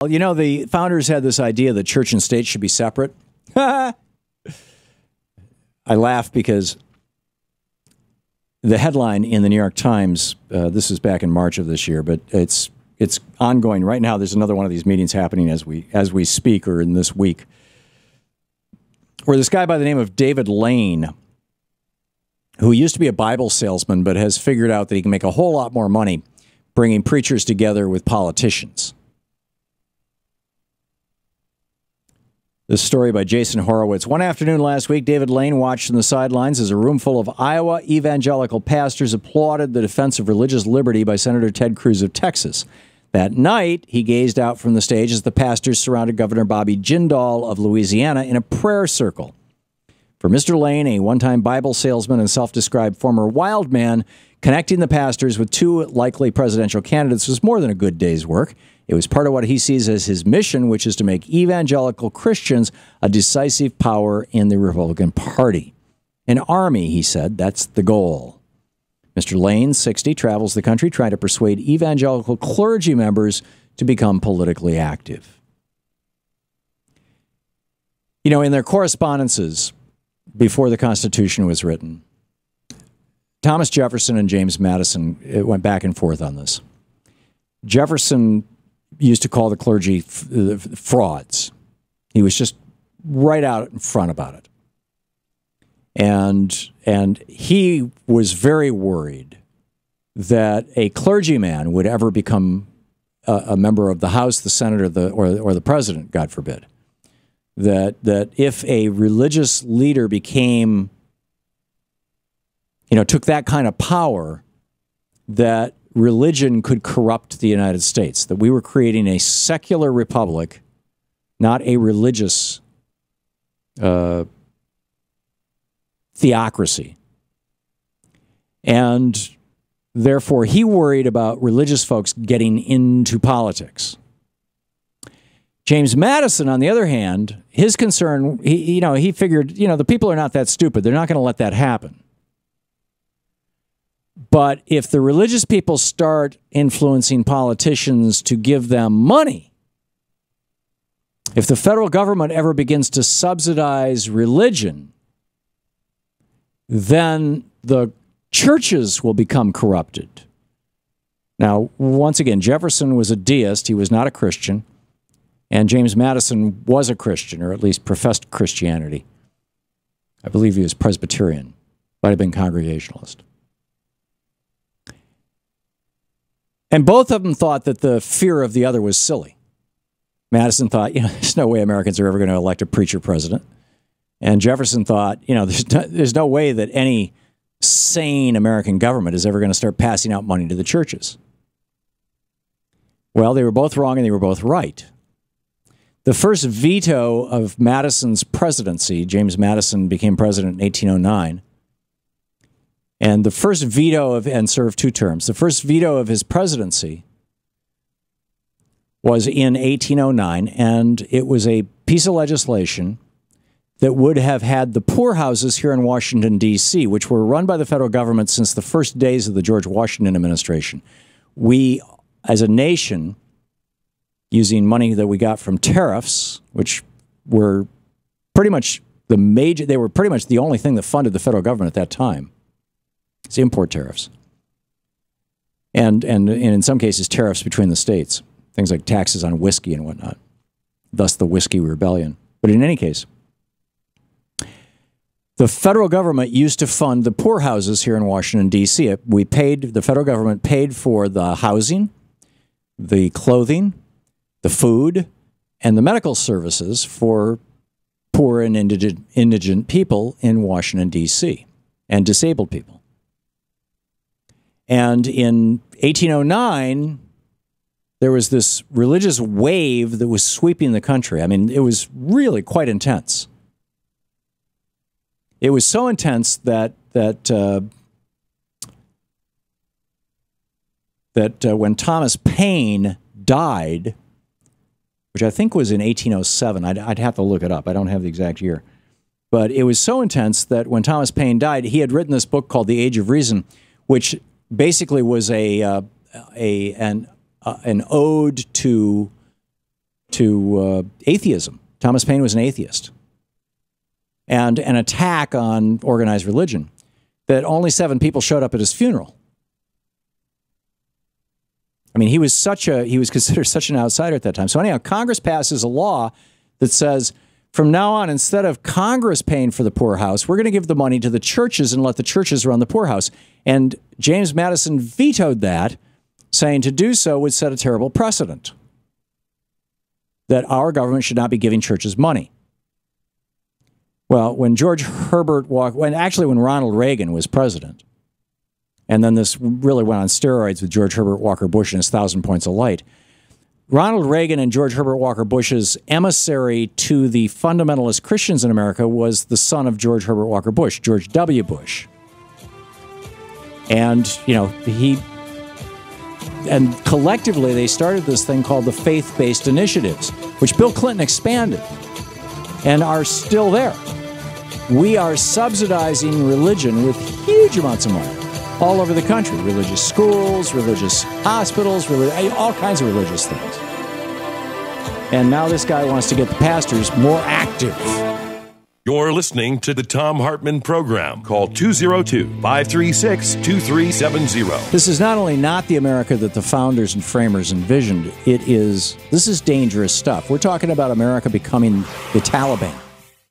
Well, you know, the founders had this idea that church and state should be separate. I laugh because the headline in the New York Times, this is back in March of this year, but it's ongoing right now. There's another one of these meetings happening as we speak, or in this week, where this guy by the name of David Lane, who used to be a Bible salesman but has figured out that he can make a whole lot more money bringing preachers together with politicians. This story by Jason Horowitz. One afternoon last week, David Lane watched from the sidelines as a room full of Iowa evangelical pastors applauded the defense of religious liberty by Senator Ted Cruz of Texas. That night, he gazed out from the stage as the pastors surrounded Governor Bobby Jindal of Louisiana in a prayer circle. For Mr. Lane, a one-time Bible salesman and self-described former wild man, connecting the pastors with two likely presidential candidates was more than a good day's work. It was part of what he sees as his mission, which is to make evangelical Christians a decisive power in the Republican Party. An army, he said, that's the goal. Mr. Lane, 60, travels the country trying to persuade evangelical clergy members to become politically active. You know, in their correspondences before the Constitution was written, Thomas Jefferson and James Madison went back and forth on this. Jefferson used to call the clergy frauds. He was just right out in front about it. And he was very worried that a clergyman would ever become a member of the House, the Senate, or the president, God forbid. That if a religious leader became, took that kind of power, that religion could corrupt the United States, that we were creating a secular republic, not a religious theocracy. And therefore, he worried about religious folks getting into politics. James Madison, on the other hand, his concern, he figured, the people are not that stupid. They're not going to let that happen. But if the religious people start influencing politicians to give them money, if the federal government ever begins to subsidize religion, then the churches will become corrupted. Now, once again, Jefferson was a deist. He was not a Christian. And James Madison was a Christian, or at least professed Christianity. I believe he was Presbyterian. Might have been Congregationalist. And both of them thought that the fear of the other was silly. Madison thought, there's no way Americans are ever going to elect a preacher president. And Jefferson thought, there's no way that any sane American government is ever going to start passing out money to the churches. Well, they were both wrong and they were both right. The first veto of Madison's presidency, James Madison became president in 1809, and the first veto and served 2 terms. The first veto of his presidency was in 1809, and it was a piece of legislation that would have had the poorhouses here in Washington, D.C., which were run by the federal government since the first days of the George Washington administration. We, as a nation, using money that we got from tariffs, which were pretty much they were pretty much the only thing that funded the federal government at that time. It's import tariffs. And in some cases, tariffs between the states. Things like taxes on whiskey and whatnot. Thus the Whiskey Rebellion. But in any case, the federal government used to fund the poorhouses here in Washington, D.C. The federal government paid for the housing, the clothing, the food, and the medical services for poor and indigent people in Washington, D.C., and disabled people. And in 1809, there was this religious wave that was sweeping the country. I mean, it was really quite intense. It was so intense that when Thomas Paine died, which I think was in 1807, I'd have to look it up. I don't have the exact year. But it was so intense that when Thomas Paine died, he had written this book called The Age of Reason, which basically was an ode to atheism. Thomas Paine was an atheist. And an attack on organized religion, that only 7 people showed up at his funeral. I mean, he was considered such an outsider at that time. So anyhow, Congress passes a law that says, from now on, instead of Congress paying for the poorhouse, we're going to give the money to the churches and let the churches run the poorhouse. And James Madison vetoed that, saying to do so would set a terrible precedent, that our government should not be giving churches money. Well, when when Ronald Reagan was president, and then this really went on steroids with George Herbert Walker Bush and his 1,000 Points of Light, Ronald Reagan and George Herbert Walker Bush's emissary to the fundamentalist Christians in America was the son of George Herbert Walker Bush, George W. Bush. And, and collectively they started this thing called the faith-based initiatives, which Bill Clinton expanded and are still there. We are subsidizing religion with huge amounts of money all over the country. Religious schools, religious hospitals, all kinds of religious things. And now this guy wants to get the pastors more active. You're listening to the Thom Hartmann Program. Call 202-536-2370. This is not only not the America that the founders and framers envisioned, this is dangerous stuff. We're talking about America becoming the Taliban.